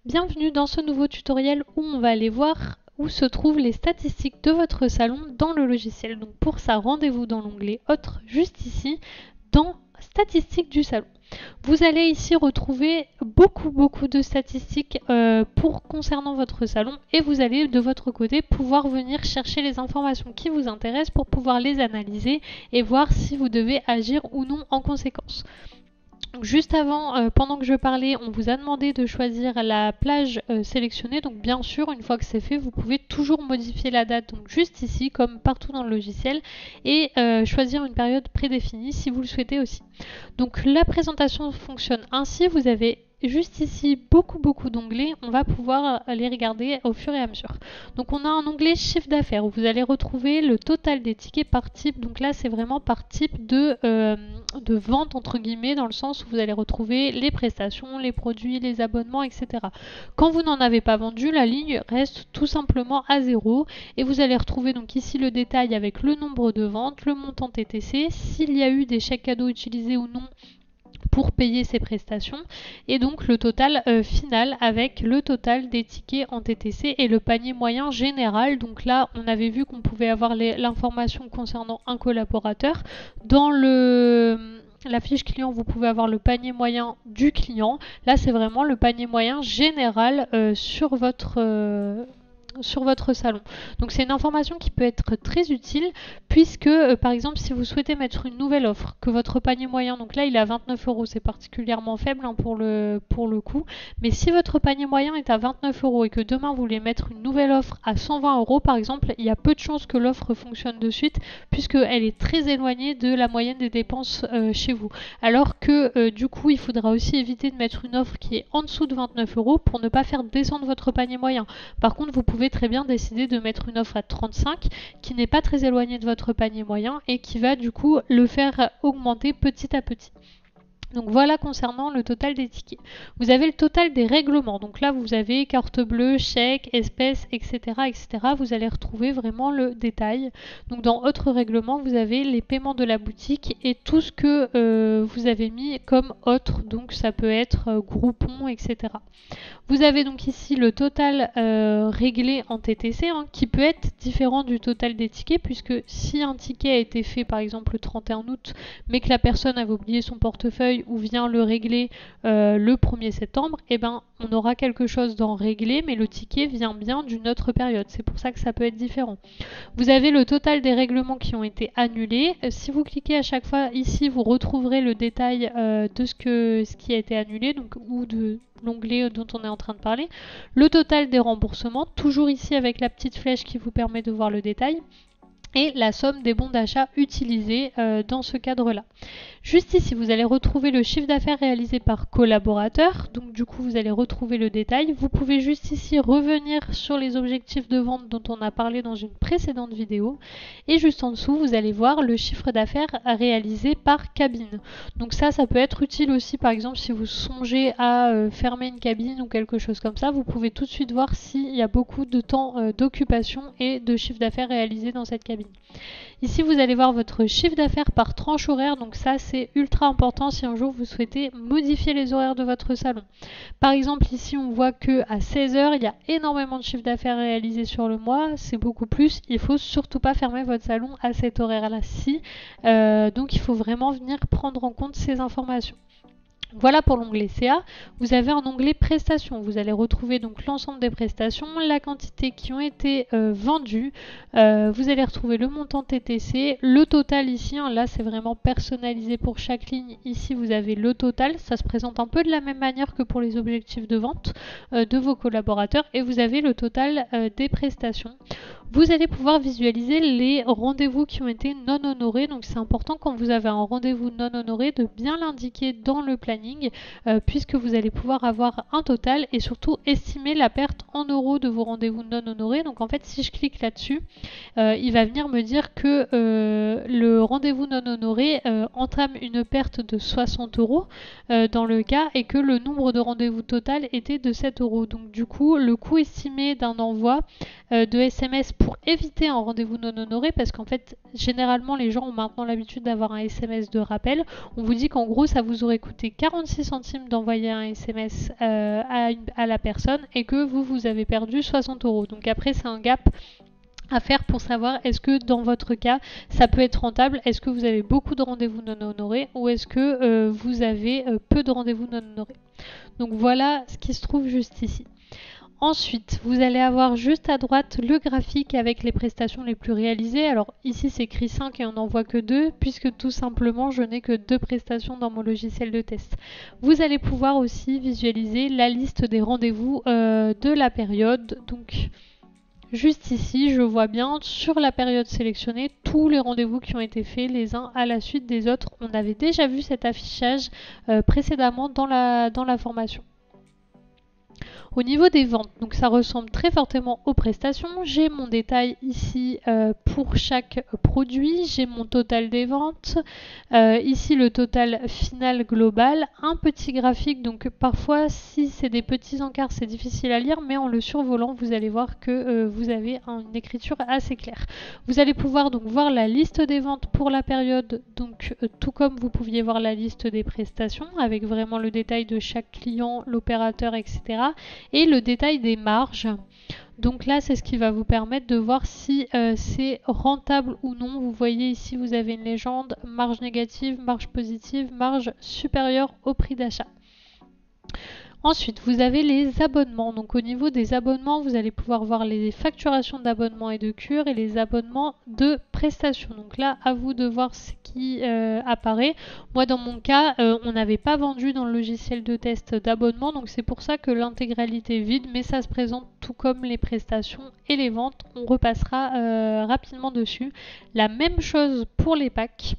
Bienvenue dans ce nouveau tutoriel où on va aller voir où se trouvent les statistiques de votre salon dans le logiciel. Donc pour ça, rendez-vous dans l'onglet Autres, juste ici, dans Statistiques du salon. Vous allez ici retrouver beaucoup de statistiques concernant votre salon et vous allez de votre côté pouvoir venir chercher les informations qui vous intéressent pour pouvoir les analyser et voir si vous devez agir ou non en conséquence. Juste avant, pendant que je parlais, on vous a demandé de choisir la plage sélectionnée. Donc bien sûr, une fois que c'est fait, vous pouvez toujours modifier la date, donc juste ici, comme partout dans le logiciel, et choisir une période prédéfinie si vous le souhaitez aussi. Donc la présentation fonctionne ainsi, vous avez juste ici beaucoup d'onglets, on va pouvoir les regarder au fur et à mesure. Donc on a un onglet chiffre d'affaires où vous allez retrouver le total des tickets par type. Donc là c'est vraiment par type de vente entre guillemets, dans le sens où vous allez retrouver les prestations, les produits, les abonnements, etc. Quand vous n'en avez pas vendu, la ligne reste tout simplement à 0 et vous allez retrouver donc ici le détail avec le nombre de ventes, le montant TTC, s'il y a eu des chèques cadeaux utilisés ou non pour payer ces prestations et donc le total final avec le total des tickets en TTC et le panier moyen général. Donc là on avait vu qu'on pouvait avoir l'information concernant un collaborateur. Dans la fiche client, vous pouvez avoir le panier moyen du client. Là c'est vraiment le panier moyen général sur votre salon. Donc c'est une information qui peut être très utile puisque par exemple si vous souhaitez mettre une nouvelle offre, que votre panier moyen, donc là il est à 29 €, c'est particulièrement faible pour le coup, mais si votre panier moyen est à 29 € et que demain vous voulez mettre une nouvelle offre à 120 € par exemple, il y a peu de chances que l'offre fonctionne de suite puisqu'elle est très éloignée de la moyenne des dépenses chez vous. Alors que du coup il faudra aussi éviter de mettre une offre qui est en dessous de 29 € pour ne pas faire descendre votre panier moyen. Par contre vous pouvez très bien décider de mettre une offre à 35 qui n'est pas très éloignée de votre panier moyen et qui va du coup le faire augmenter petit à petit. Donc voilà concernant le total des tickets. Vous avez le total des règlements. Donc là, vous avez carte bleue, chèque, espèces, etc., etc. Vous allez retrouver vraiment le détail. Donc dans autres règlements, vous avez les paiements de la boutique et tout ce que vous avez mis comme autre. Donc ça peut être groupon, etc. Vous avez donc ici le total réglé en TTC qui peut être différent du total des tickets puisque si un ticket a été fait par exemple le 31 août mais que la personne avait oublié son portefeuille ou vient le régler le 1er septembre, eh ben, on aura quelque chose dans régler mais le ticket vient bien d'une autre période. C'est pour ça que ça peut être différent. Vous avez le total des règlements qui ont été annulés. Si vous cliquez à chaque fois ici, vous retrouverez le détail de ce qui a été annulé donc, ou de l'onglet dont on est en train de parler. Le total des remboursements, toujours ici avec la petite flèche qui vous permet de voir le détail. Et la somme des bons d'achat utilisés dans ce cadre-là. Juste ici, vous allez retrouver le chiffre d'affaires réalisé par collaborateur. Donc du coup, vous allez retrouver le détail. Vous pouvez juste ici revenir sur les objectifs de vente dont on a parlé dans une précédente vidéo. Et juste en dessous, vous allez voir le chiffre d'affaires réalisé par cabine. Donc ça peut être utile aussi, par exemple, si vous songez à fermer une cabine ou quelque chose comme ça. Vous pouvez tout de suite voir s'il y a beaucoup de temps d'occupation et de chiffre d'affaires réalisé dans cette cabine. Ici, vous allez voir votre chiffre d'affaires par tranche horaire. Donc ça, c'est ultra important si un jour vous souhaitez modifier les horaires de votre salon. Par exemple, ici, on voit qu'à 16 h, il y a énormément de chiffre d'affaires réalisé sur le mois. C'est beaucoup plus. Il ne faut surtout pas fermer votre salon à cet horaire-là-ci. Donc, il faut vraiment venir prendre en compte ces informations. Voilà pour l'onglet CA. Vous avez un onglet prestations. Vous allez retrouver donc l'ensemble des prestations, la quantité qui ont été vendues. Vous allez retrouver le montant TTC, le total ici. Là, c'est vraiment personnalisé pour chaque ligne. Ici, vous avez le total. Ça se présente un peu de la même manière que pour les objectifs de vente de vos collaborateurs. Et vous avez le total des prestations. Vous allez pouvoir visualiser les rendez-vous qui ont été non honorés. Donc c'est important quand vous avez un rendez-vous non honoré de bien l'indiquer dans le planning puisque vous allez pouvoir avoir un total et surtout estimer la perte en euros de vos rendez-vous non honorés. Donc en fait si je clique là-dessus, il va venir me dire que le rendez-vous non honoré entame une perte de 60 € dans le cas et que le nombre de rendez-vous total était de 7 €. Donc du coup le coût estimé d'un envoi de SMS pour éviter un rendez-vous non honoré parce qu'en fait généralement les gens ont maintenant l'habitude d'avoir un SMS de rappel. On vous dit qu'en gros ça vous aurait coûté 40 46 centimes d'envoyer un SMS à la personne et que vous avez perdu 60 euros. Donc après, c'est un gap à faire pour savoir est-ce que dans votre cas ça peut être rentable, est-ce que vous avez beaucoup de rendez-vous non honorés ou est-ce que vous avez peu de rendez-vous non honorés. Donc voilà ce qui se trouve juste ici. Ensuite, vous allez avoir juste à droite le graphique avec les prestations les plus réalisées. Alors ici c'est écrit 5 et on n'en voit que 2 puisque tout simplement je n'ai que 2 prestations dans mon logiciel de test. Vous allez pouvoir aussi visualiser la liste des rendez-vous de la période. Donc juste ici, je vois bien sur la période sélectionnée tous les rendez-vous qui ont été faits les uns à la suite des autres. On avait déjà vu cet affichage précédemment dans la formation. Au niveau des ventes, donc ça ressemble très fortement aux prestations. J'ai mon détail ici pour chaque produit, j'ai mon total des ventes, ici le total final global, un petit graphique, donc parfois si c'est des petits encarts c'est difficile à lire, mais en le survolant vous allez voir que vous avez une écriture assez claire. Vous allez pouvoir donc voir la liste des ventes pour la période, donc tout comme vous pouviez voir la liste des prestations avec vraiment le détail de chaque client, l'opérateur, etc. et le détail des marges. Donc là, c'est ce qui va vous permettre de voir si c'est rentable ou non. Vous voyez ici, vous avez une légende, marge négative, marge positive, marge supérieure au prix d'achat. Ensuite, vous avez les abonnements. Donc au niveau des abonnements, vous allez pouvoir voir les facturations d'abonnements et de cure et les abonnements de prestations. Donc là, à vous de voir ce qui apparaît. Moi, dans mon cas, on n'avait pas vendu dans le logiciel de test d'abonnement. Donc c'est pour ça que l'intégralité est vide, mais ça se présente tout comme les prestations et les ventes. On repassera rapidement dessus. La même chose pour les packs.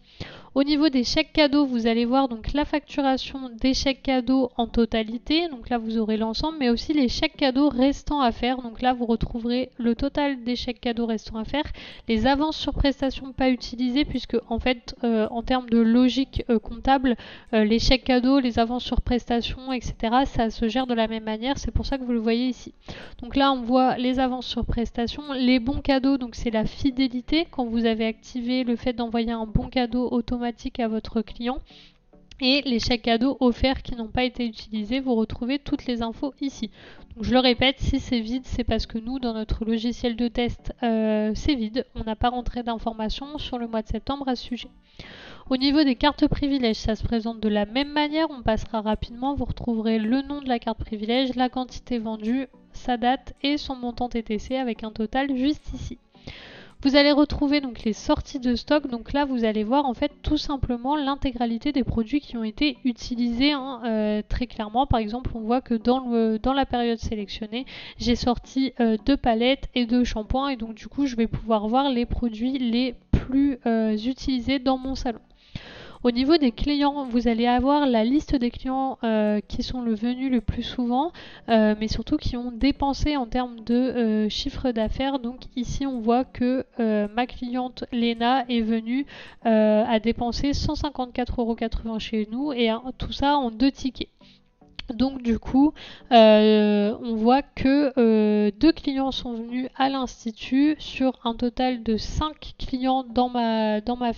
Au niveau des chèques cadeaux, vous allez voir donc la facturation des chèques cadeaux en totalité. Donc là, vous aurez l'ensemble, mais aussi les chèques cadeaux restants à faire. Donc là, vous retrouverez le total des chèques cadeaux restants à faire. Les avances sur prestations pas utilisées, puisque en fait, en termes de logique comptable, les chèques cadeaux, les avances sur prestations, etc., ça se gère de la même manière. C'est pour ça que vous le voyez ici. Donc là, on voit les avances sur prestations. Les bons cadeaux, donc c'est la fidélité. Quand vous avez activé le fait d'envoyer un bon cadeau automatique à votre client, et les chèques cadeaux offerts qui n'ont pas été utilisés, vous retrouvez toutes les infos ici. Donc je le répète, si c'est vide, c'est parce que nous, dans notre logiciel de test, c'est vide. On n'a pas rentré d'informations sur le mois de septembre à ce sujet. Au niveau des cartes privilèges, ça se présente de la même manière. On passera rapidement. Vous retrouverez le nom de la carte privilège, la quantité vendue, sa date et son montant TTC avec un total juste ici. Vous allez retrouver donc les sorties de stock. Donc là, vous allez voir en fait tout simplement l'intégralité des produits qui ont été utilisés très clairement. Par exemple, on voit que dans la période sélectionnée, j'ai sorti 2 palettes et 2 shampoings. Et donc du coup, je vais pouvoir voir les produits les plus utilisés dans mon salon. Au niveau des clients, vous allez avoir la liste des clients qui sont venus le plus souvent, mais surtout qui ont dépensé en termes de chiffre d'affaires. Donc ici, on voit que ma cliente Léna est venue à dépenser 154,80 € chez nous et tout ça en 2 tickets. Donc du coup, on voit que 2 clients sont venus à l'Institut sur un total de 5 clients dans mes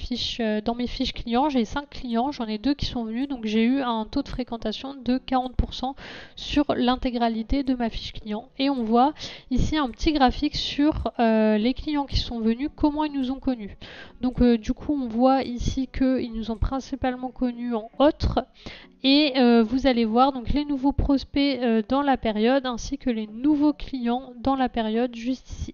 fiches clients. J'ai 5 clients, j'en ai 2 qui sont venus, donc j'ai eu un taux de fréquentation de 40% sur l'intégralité de ma fiche client. Et on voit ici un petit graphique sur les clients qui sont venus, comment ils nous ont connus. Donc du coup, on voit ici qu'ils nous ont principalement connus en autres. Et vous allez voir donc les nouveaux prospects dans la période ainsi que les nouveaux clients dans la période juste ici.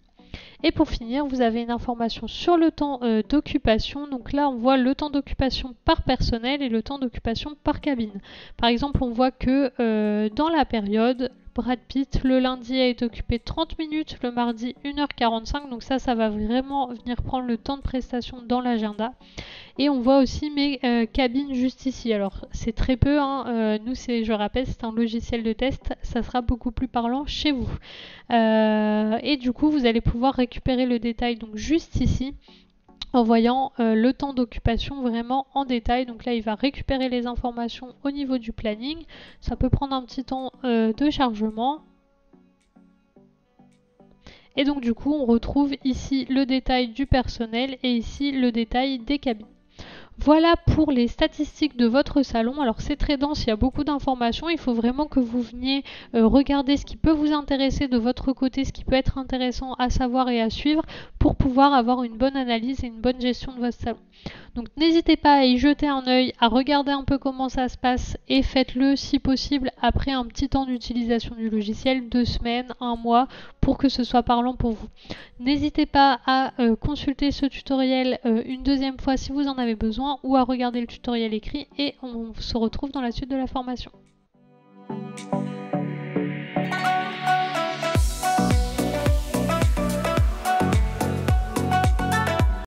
Et pour finir, vous avez une information sur le temps d'occupation. Donc là, on voit le temps d'occupation par personnel et le temps d'occupation par cabine. Par exemple, on voit que dans la période, Brad Pitt, le lundi a été occupé 30 minutes, le mardi 1h45. Donc ça va vraiment venir prendre le temps de prestation dans l'agenda. Et on voit aussi mes cabines juste ici. Alors c'est très peu, nous je rappelle, c'est un logiciel de test, ça sera beaucoup plus parlant chez vous. Et du coup, vous allez pouvoir récupérer le détail donc juste ici en voyant le temps d'occupation vraiment en détail. Donc là, il va récupérer les informations au niveau du planning. Ça peut prendre un petit temps de chargement. Et donc du coup, on retrouve ici le détail du personnel et ici le détail des cabines. Voilà pour les statistiques de votre salon. Alors c'est très dense, il y a beaucoup d'informations. Il faut vraiment que vous veniez regarder ce qui peut vous intéresser de votre côté, ce qui peut être intéressant à savoir et à suivre pour pouvoir avoir une bonne analyse et une bonne gestion de votre salon. Donc n'hésitez pas à y jeter un œil, à regarder un peu comment ça se passe et faites-le si possible après un petit temps d'utilisation du logiciel, 2 semaines, 1 mois, pour que ce soit parlant pour vous. N'hésitez pas à consulter ce tutoriel une deuxième fois si vous en avez besoin ou à regarder le tutoriel écrit et on se retrouve dans la suite de la formation.